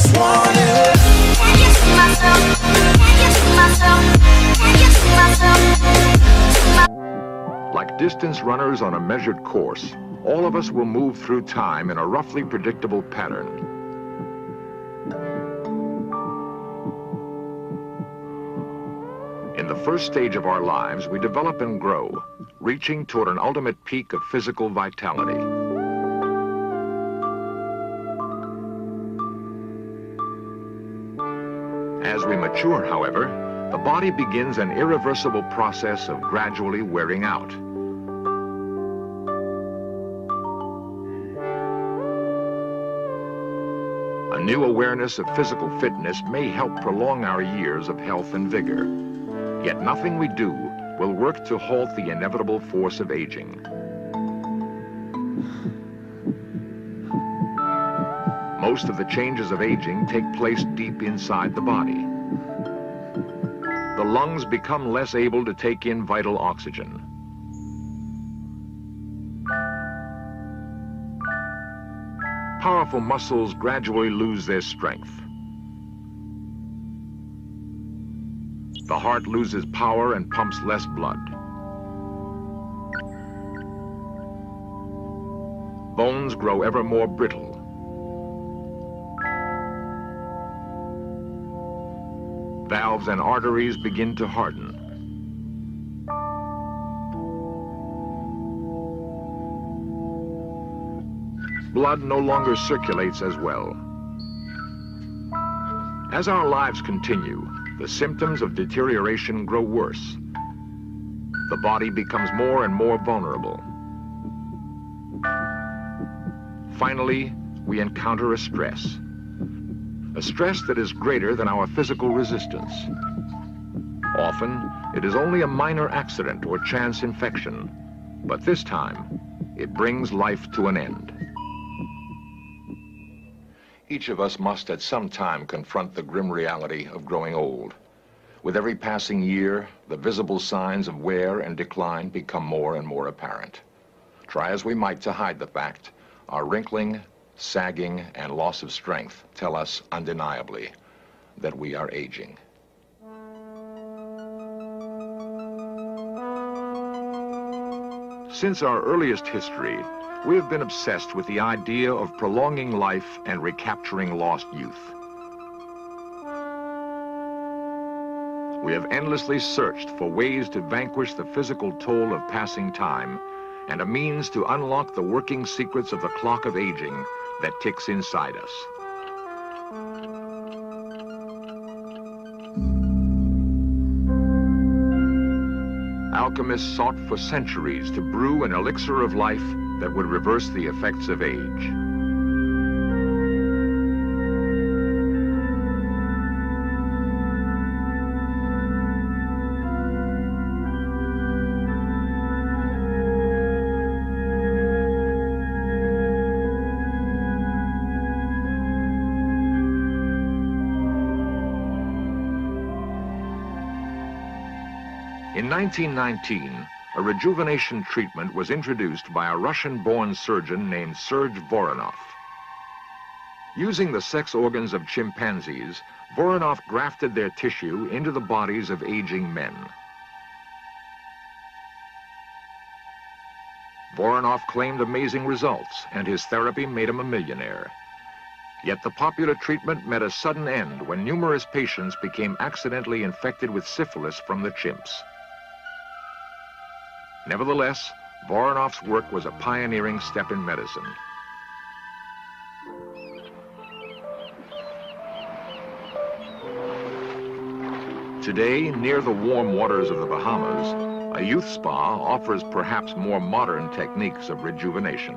just want it. Can you see myself? Can you see myself? Can you see myself? Like distance runners on a measured course, all of us will move through time in a roughly predictable pattern. In the first stage of our lives, we develop and grow, reaching toward an ultimate peak of physical vitality. As we mature, however, the body begins an irreversible process of gradually wearing out. A new awareness of physical fitness may help prolong our years of health and vigor. Yet nothing we do will work to halt the inevitable force of aging. Most of the changes of aging take place deep inside the body. The lungs become less able to take in vital oxygen. Powerful muscles gradually lose their strength. The heart loses power and pumps less blood. Bones grow ever more brittle. Valves and arteries begin to harden. Blood no longer circulates as well. As our lives continue, the symptoms of deterioration grow worse. The body becomes more and more vulnerable. Finally, we encounter a stress that is greater than our physical resistance. Often, it is only a minor accident or chance infection, but this time, it brings life to an end. Each of us must at some time confront the grim reality of growing old. With every passing year, the visible signs of wear and decline become more and more apparent. Try as we might to hide the fact, our wrinkling, sagging, and loss of strength tell us undeniably that we are aging. Since our earliest history, we have been obsessed with the idea of prolonging life and recapturing lost youth. We have endlessly searched for ways to vanquish the physical toll of passing time and a means to unlock the working secrets of the clock of aging that ticks inside us. Alchemists sought for centuries to brew an elixir of life that would reverse the effects of age. In 1919, a rejuvenation treatment was introduced by a Russian-born surgeon named Serge Voronov. Using the sex organs of chimpanzees, Voronov grafted their tissue into the bodies of aging men. Voronov claimed amazing results, and his therapy made him a millionaire. Yet the popular treatment met a sudden end when numerous patients became accidentally infected with syphilis from the chimps. Nevertheless, Voronov's work was a pioneering step in medicine. Today, near the warm waters of the Bahamas, a youth spa offers perhaps more modern techniques of rejuvenation.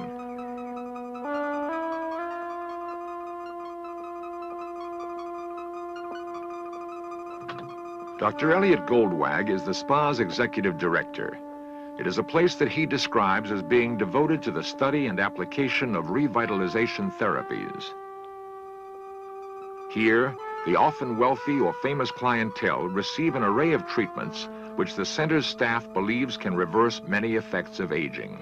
Dr. Elliot Goldwag is the spa's executive director. It is a place that he describes as being devoted to the study and application of revitalization therapies. Here, the often wealthy or famous clientele receive an array of treatments which the center's staff believes can reverse many effects of aging.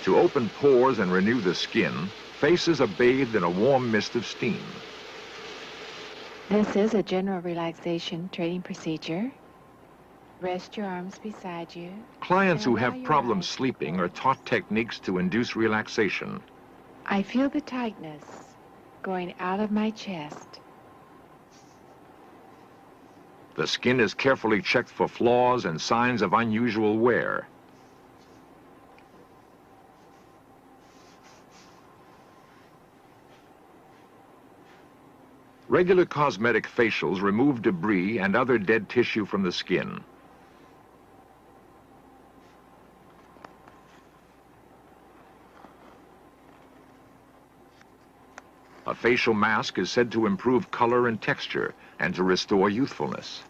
To open pores and renew the skin, faces are bathed in a warm mist of steam. This is a general relaxation training procedure. Rest your arms beside you. Clients who and allow have your problems eyes to sleeping are close. taught techniques to induce relaxation. I feel the tightness going out of my chest. The skin is carefully checked for flaws and signs of unusual wear. Regular cosmetic facials remove debris and other dead tissue from the skin. A facial mask is said to improve color and texture and to restore youthfulness.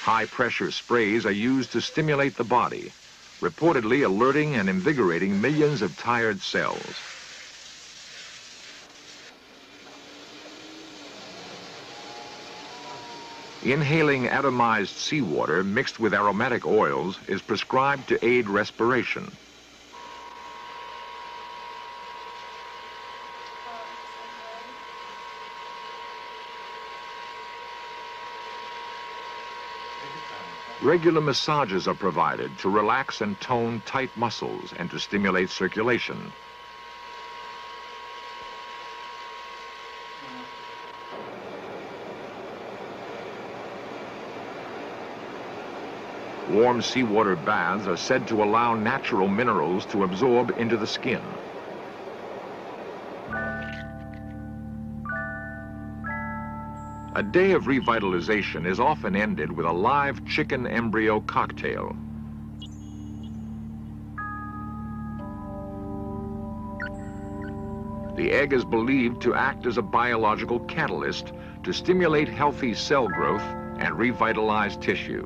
High-pressure sprays are used to stimulate the body, reportedly alerting and invigorating millions of tired cells. Inhaling atomized seawater mixed with aromatic oils is prescribed to aid respiration. Regular massages are provided to relax and tone tight muscles and to stimulate circulation. Warm seawater baths are said to allow natural minerals to absorb into the skin. A day of revitalization is often ended with a live chicken embryo cocktail. The egg is believed to act as a biological catalyst to stimulate healthy cell growth and revitalize tissue.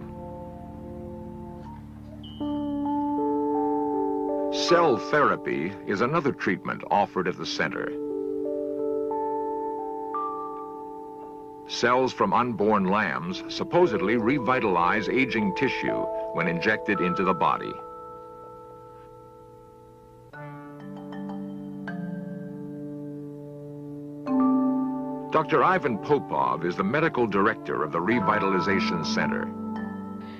Cell therapy is another treatment offered at the center. Cells from unborn lambs supposedly revitalize aging tissue when injected into the body. Dr. Ivan Popov is the medical director of the Revitalization Center.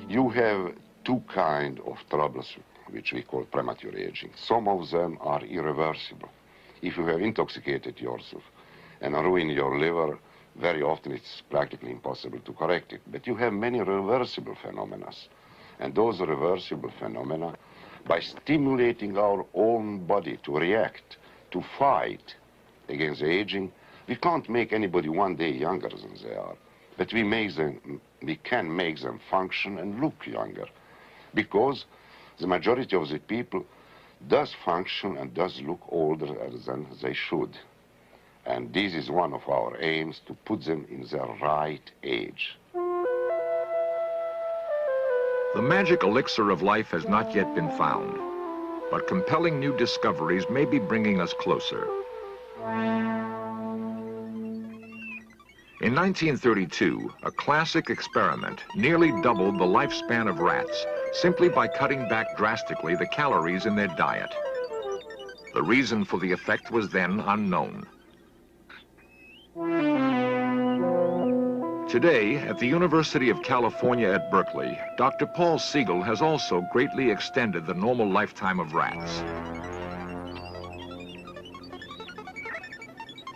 You have two kinds of troubles, which we call premature aging. Some of them are irreversible. If you have intoxicated yourself and ruined your liver, very often it's practically impossible to correct it. But you have many reversible phenomena. And those reversible phenomena, by stimulating our own body to react, to fight against aging, we can't make anybody one day younger than they are. But we can make them function and look younger. Because the majority of the people does function and does look older than they should. And this is one of our aims, to put them in their right age. The magic elixir of life has not yet been found, but compelling new discoveries may be bringing us closer. In 1932, a classic experiment nearly doubled the lifespan of rats simply by cutting back drastically the calories in their diet. The reason for the effect was then unknown. Today, at the University of California at Berkeley, Dr. Paul Siegel has also greatly extended the normal lifetime of rats.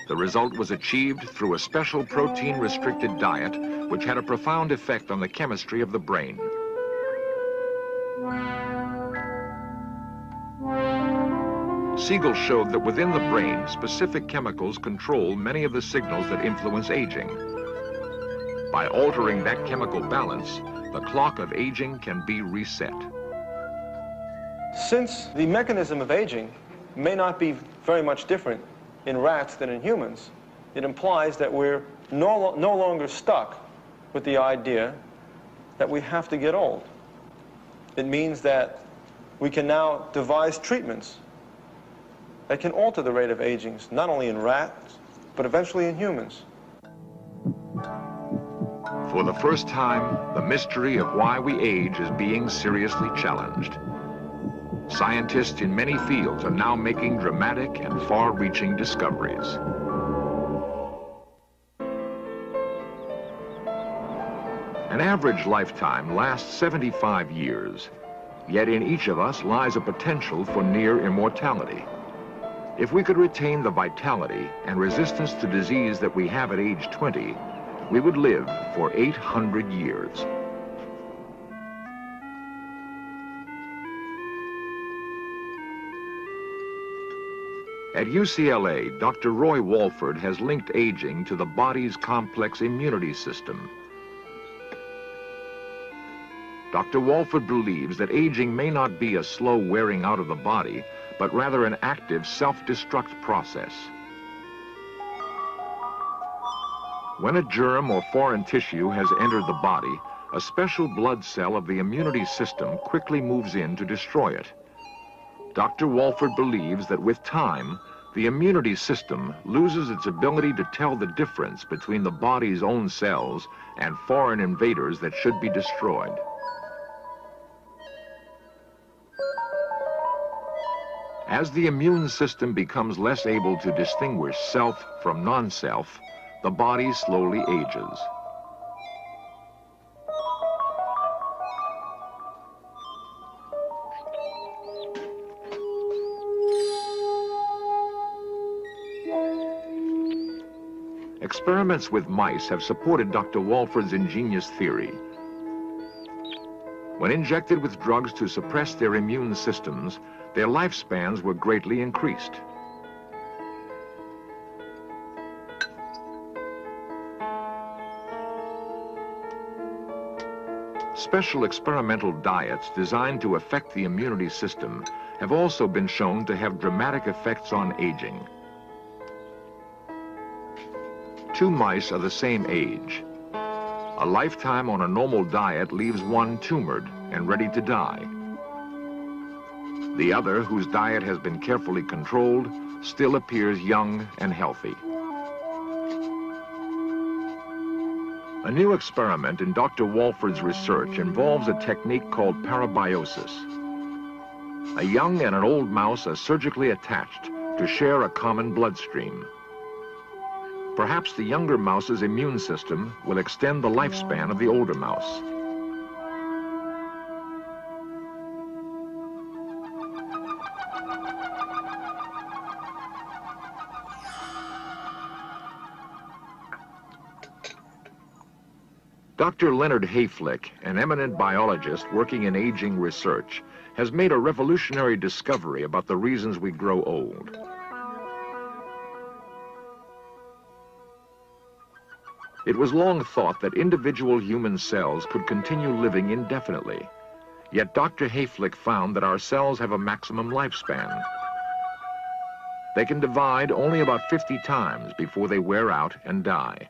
The result was achieved through a special protein-restricted diet, which had a profound effect on the chemistry of the brain. Siegel showed that within the brain, specific chemicals control many of the signals that influence aging. By altering that chemical balance, the clock of aging can be reset. Since the mechanism of aging may not be very much different in rats than in humans, it implies that we're no longer stuck with the idea that we have to get old. It means that we can now devise treatments that can alter the rate of aging, not only in rats, but eventually in humans. For the first time, the mystery of why we age is being seriously challenged. Scientists in many fields are now making dramatic and far-reaching discoveries. An average lifetime lasts 75 years, yet in each of us lies a potential for near immortality. If we could retain the vitality and resistance to disease that we have at age 20, we would live for 800 years. At UCLA, Dr. Roy Walford has linked aging to the body's complex immunity system. Dr. Walford believes that aging may not be a slow wearing out of the body, but rather an active self-destruct process. When a germ or foreign tissue has entered the body, a special blood cell of the immunity system quickly moves in to destroy it. Dr. Walford believes that with time, the immunity system loses its ability to tell the difference between the body's own cells and foreign invaders that should be destroyed. As the immune system becomes less able to distinguish self from non-self, the body slowly ages. Experiments with mice have supported Dr. Walford's ingenious theory. When injected with drugs to suppress their immune systems, their lifespans were greatly increased. Special experimental diets designed to affect the immunity system have also been shown to have dramatic effects on aging. Two mice are the same age. A lifetime on a normal diet leaves one tumored and ready to die. The other, whose diet has been carefully controlled, still appears young and healthy. A new experiment in Dr. Walford's research involves a technique called parabiosis. A young and an old mouse are surgically attached to share a common bloodstream. Perhaps the younger mouse's immune system will extend the lifespan of the older mouse. Dr. Leonard Hayflick, an eminent biologist working in aging research, has made a revolutionary discovery about the reasons we grow old. It was long thought that individual human cells could continue living indefinitely. Yet Dr. Hayflick found that our cells have a maximum lifespan. They can divide only about 50 times before they wear out and die.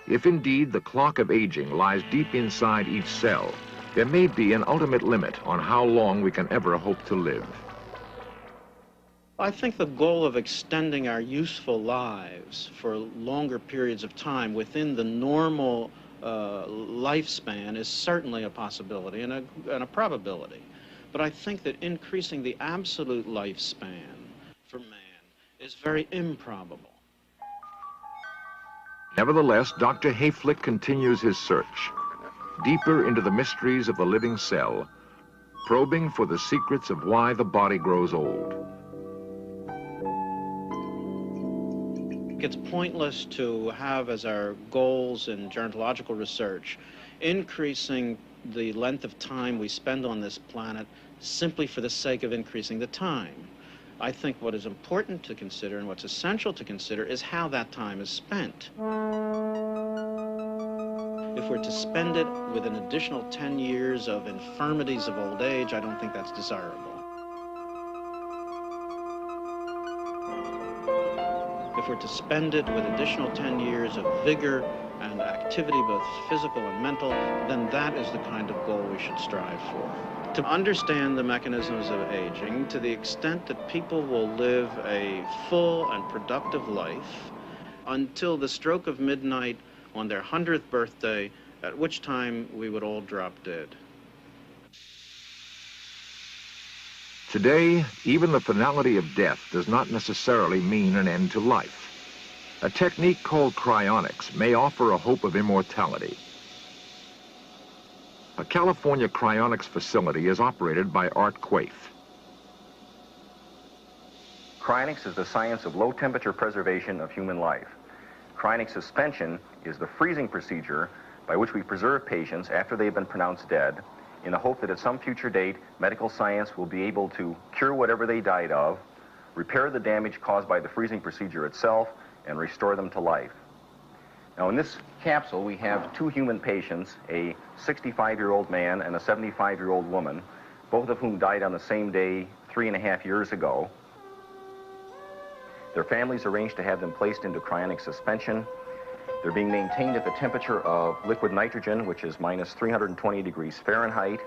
If indeed the clock of aging lies deep inside each cell, there may be an ultimate limit on how long we can ever hope to live. I think the goal of extending our useful lives for longer periods of time within the normal lifespan is certainly a possibility and a probability. But I think that increasing the absolute lifespan for man is very improbable. Nevertheless, Dr. Hayflick continues his search, deeper into the mysteries of the living cell, probing for the secrets of why the body grows old. It's pointless to have as our goals in gerontological research increasing the length of time we spend on this planet simply for the sake of increasing the time. I think what is important to consider and what's essential to consider is how that time is spent. If we're to spend it with an additional 10 years of infirmities of old age, I don't think that's desirable. If we're to spend it with additional 10 years of vigor and activity, both physical and mental, then that is the kind of goal we should strive for. To understand the mechanisms of aging, to the extent that people will live a full and productive life until the stroke of midnight on their 100th birthday, at which time we would all drop dead. Today, even the finality of death does not necessarily mean an end to life. A technique called cryonics may offer a hope of immortality. A California cryonics facility is operated by Art Quaife. Cryonics is the science of low-temperature preservation of human life. Cryonic suspension is the freezing procedure by which we preserve patients after they've been pronounced dead in the hope that at some future date, medical science will be able to cure whatever they died of, repair the damage caused by the freezing procedure itself, and restore them to life. Now, in this capsule, we have two human patients, a 65-year-old man and a 75-year-old woman, both of whom died on the same day 3.5 years ago. Their families arranged to have them placed into cryonic suspension. They're being maintained at the temperature of liquid nitrogen, which is minus 320 degrees Fahrenheit.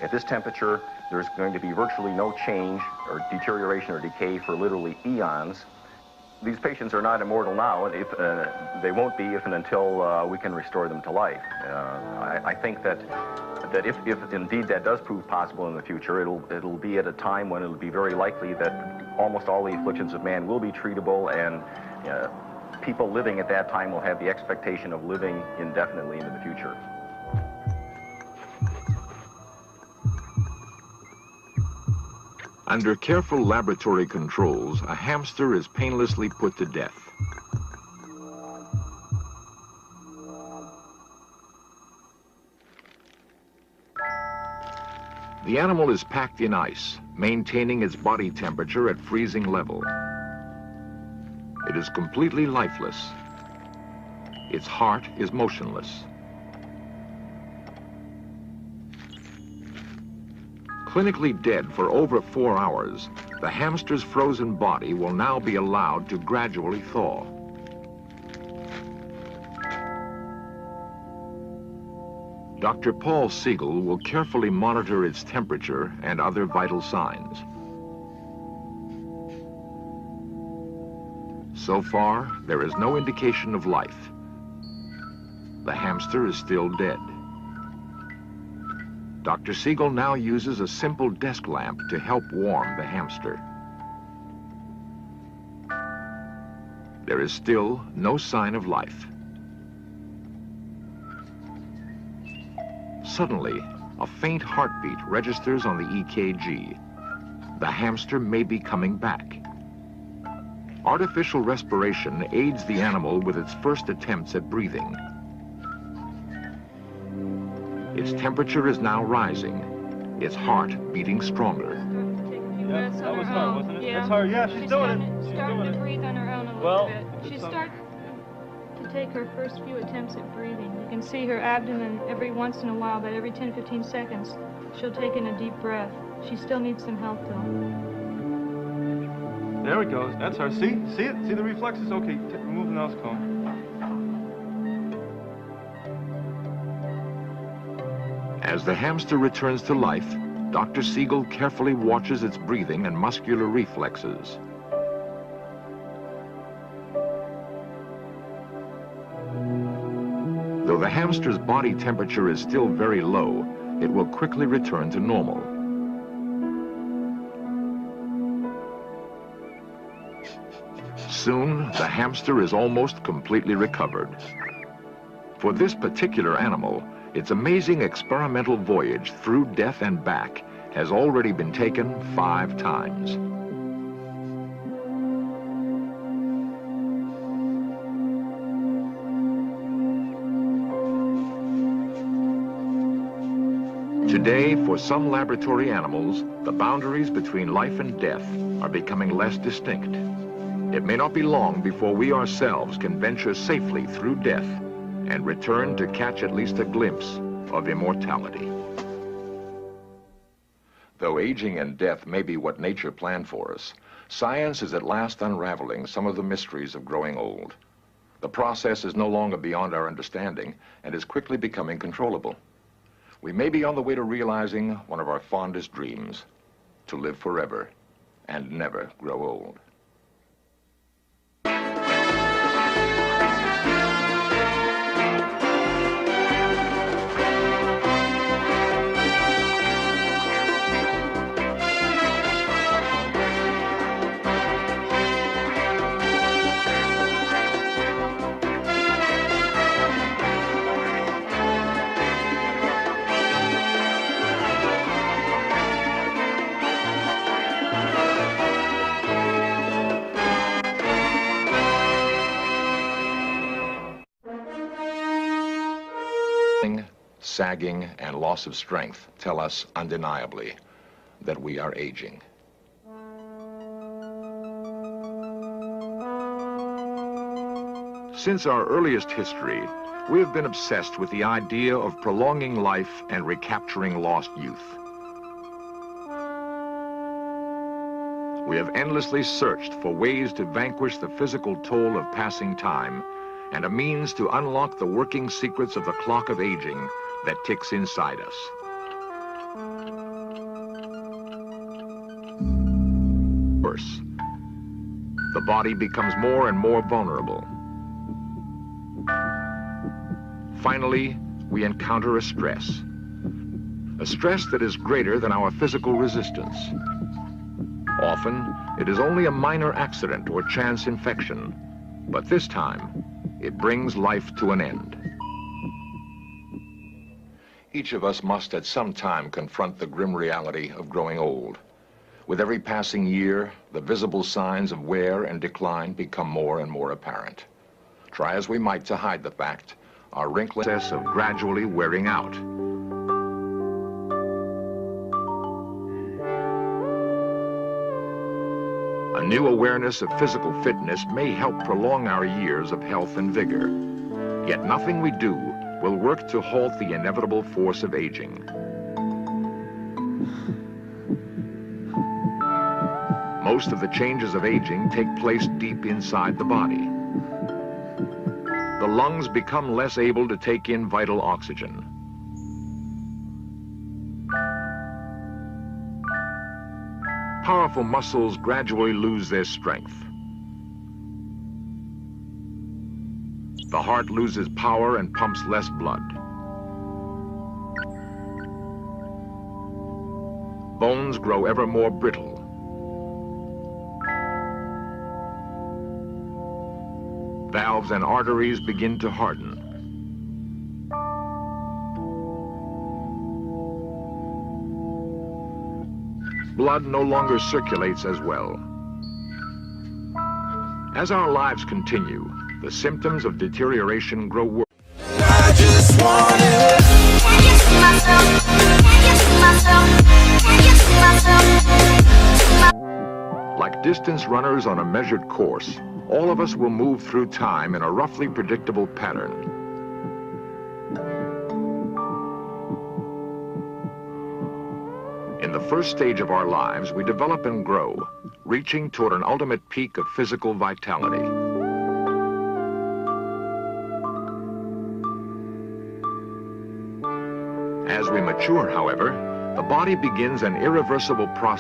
At this temperature, there's going to be virtually no change or deterioration or decay for literally eons. These patients are not immortal now. They won't be if and until we can restore them to life. I think that if indeed that does prove possible in the future, it'll be at a time when it'll be very likely that almost all the afflictions of man will be treatable, and people living at that time will have the expectation of living indefinitely into the future. Under careful laboratory controls, a hamster is painlessly put to death. The animal is packed in ice, maintaining its body temperature at freezing level. It is completely lifeless. Its heart is motionless. Clinically dead for over 4 hours, the hamster's frozen body will now be allowed to gradually thaw. Dr. Paul Siegel will carefully monitor its temperature and other vital signs. So far, there is no indication of life. The hamster is still dead. Dr. Siegel now uses a simple desk lamp to help warm the hamster. There is still no sign of life. Suddenly, a faint heartbeat registers on the EKG. The hamster may be coming back. Artificial respiration aids the animal with its first attempts at breathing. Its temperature is now rising, its heart beating stronger. Yeah, that was her, wasn't it? That's her. Yeah, she's doing it. She's starting doing to it. breathe on her own a little bit. She's starting to take her first few attempts at breathing. You can see her abdomen every once in a while, about every 10-15 seconds, she'll take in a deep breath. She still needs some help, though. There it goes. That's her. See? See it? See the reflexes? Okay, remove the nose cone. As the hamster returns to life, Dr. Siegel carefully watches its breathing and muscular reflexes. Though the hamster's body temperature is still very low, it will quickly return to normal. Soon, the hamster is almost completely recovered. For this particular animal, its amazing experimental voyage through death and back has already been taken 5 times. Today, for some laboratory animals, the boundaries between life and death are becoming less distinct. It may not be long before we ourselves can venture safely through death and return to catch at least a glimpse of immortality. Though aging and death may be what nature planned for us, science is at last unraveling some of the mysteries of growing old. The process is no longer beyond our understanding and is quickly becoming controllable. We may be on the way to realizing one of our fondest dreams, to live forever and never grow old. Sagging and loss of strength tell us undeniably that we are aging. Since our earliest history, we have been obsessed with the idea of prolonging life and recapturing lost youth. We have endlessly searched for ways to vanquish the physical toll of passing time and a means to unlock the working secrets of the clock of aging that ticks inside us. Worse, the body becomes more and more vulnerable. Finally, we encounter a stress that is greater than our physical resistance. Often, it is only a minor accident or chance infection, but this time, it brings life to an end. Each of us must at some time confront the grim reality of growing old. With every passing year, the visible signs of wear and decline become more and more apparent. Try as we might to hide the fact, our wrinkly process of gradually wearing out. A new awareness of physical fitness may help prolong our years of health and vigor. Yet nothing we do will work to halt the inevitable force of aging. Most of the changes of aging take place deep inside the body. The lungs become less able to take in vital oxygen. Powerful muscles gradually lose their strength. The heart loses power and pumps less blood. Bones grow ever more brittle. Valves and arteries begin to harden. Blood no longer circulates as well. As our lives continue, the symptoms of deterioration grow worse. I just wanna. Can you see myself? Can you see myself? Can you see myself? Like distance runners on a measured course, all of us will move through time in a roughly predictable pattern. In the first stage of our lives, we develop and grow, reaching toward an ultimate peak of physical vitality. As we mature, however, the body begins an irreversible process.